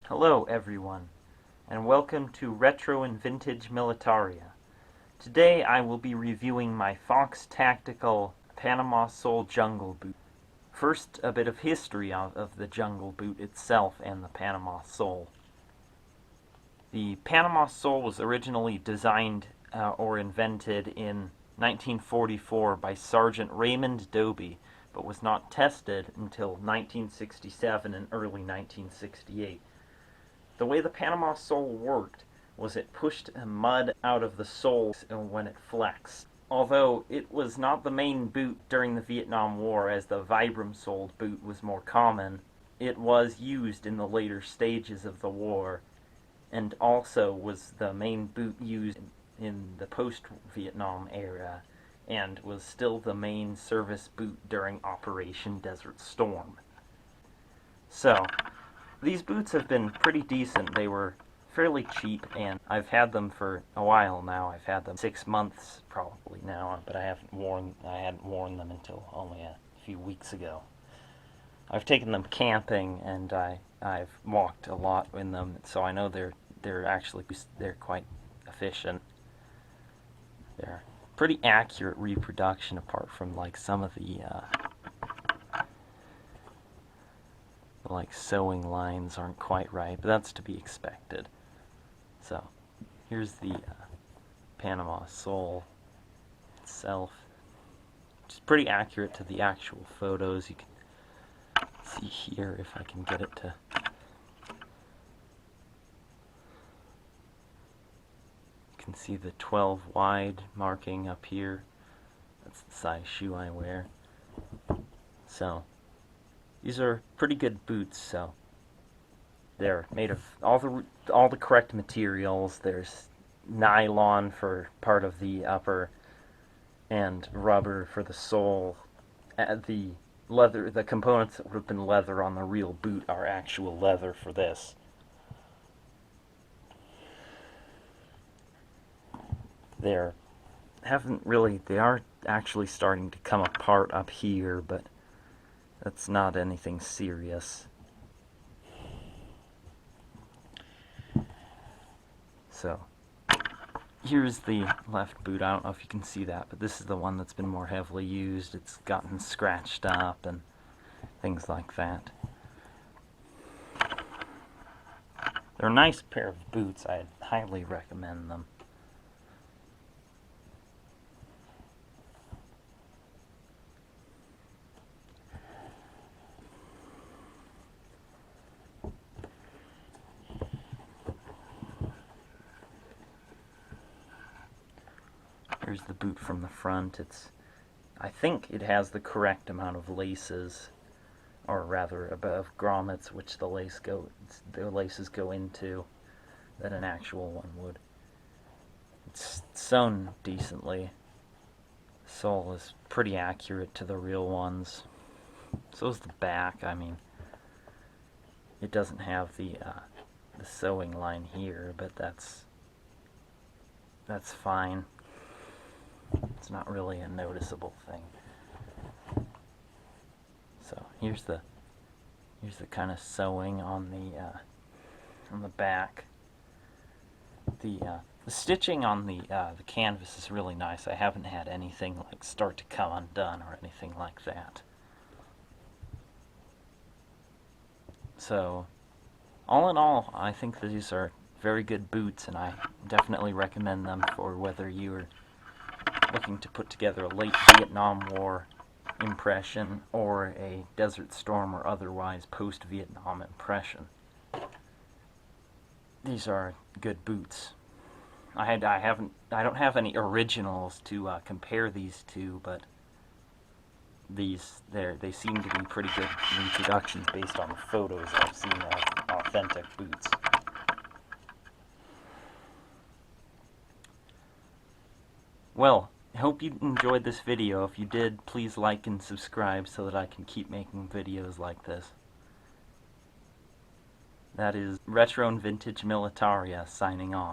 Hello everyone, and welcome to Retro and Vintage Militaria. Today I will be reviewing my Fox Tactical Panama Sole Jungle Boot. First, a bit of history of the Jungle Boot itself and the Panama Sole. The Panama Sole was originally designed or invented in 1944 by Sergeant Raymond Doby, but was not tested until 1967 and early 1968. The way the Panama Sole worked was it pushed mud out of the sole when it flexed. Although it was not the main boot during the Vietnam War, as the Vibram-soled boot was more common, it was used in the later stages of the war, and also was the main boot used in the post-Vietnam era, and was still the main service boot during Operation Desert Storm. So, these boots have been pretty decent. They were fairly cheap, and I've had them for a while now. I've had them 6 months probably now, but I hadn't worn them until only a few weeks ago. I've taken them camping, and I've walked a lot in them, so I know they're quite efficient. They're pretty accurate reproduction, apart from like some of the sewing lines aren't quite right, but that's to be expected. So here's the Panama Sole itself. It's pretty accurate to the actual photos. You can see here, if I can get it to... You can see the 12 wide marking up here. That's the size shoe I wear. So these are pretty good boots. So they're made of all the correct materials. There's nylon for part of the upper and rubber for the sole. The components that would have been leather on the real boot are actual leather for this. They are actually starting to come apart up here, but that's not anything serious. So, here's the left boot. I don't know if you can see that, but this is the one that's been more heavily used. It's gotten scratched up and things like that. They're a nice pair of boots. I'd highly recommend them. Here's the boot from the front. I think it has the correct amount of laces, or rather above grommets, which the laces go into, that an actual one would. It's sewn decently. The sole is pretty accurate to the real ones. So is the back. I mean, it doesn't have the sewing line here, but that's fine. It's not really a noticeable thing. So here's the kind of sewing on the back. The stitching on the canvas is really nice. I haven't had anything like start to come undone or anything like that. So all in all, I think these are very good boots, and I definitely recommend them for whether you're looking to put together a late Vietnam War impression or a Desert Storm or otherwise post-Vietnam impression. These are good boots. I don't have any originals to compare these to, but they seem to be pretty good reproductions based on the photos I've seen of authentic boots. Well, I hope you enjoyed this video. If you did, please like and subscribe so that I can keep making videos like this. That is Retro and Vintage Militaria signing off.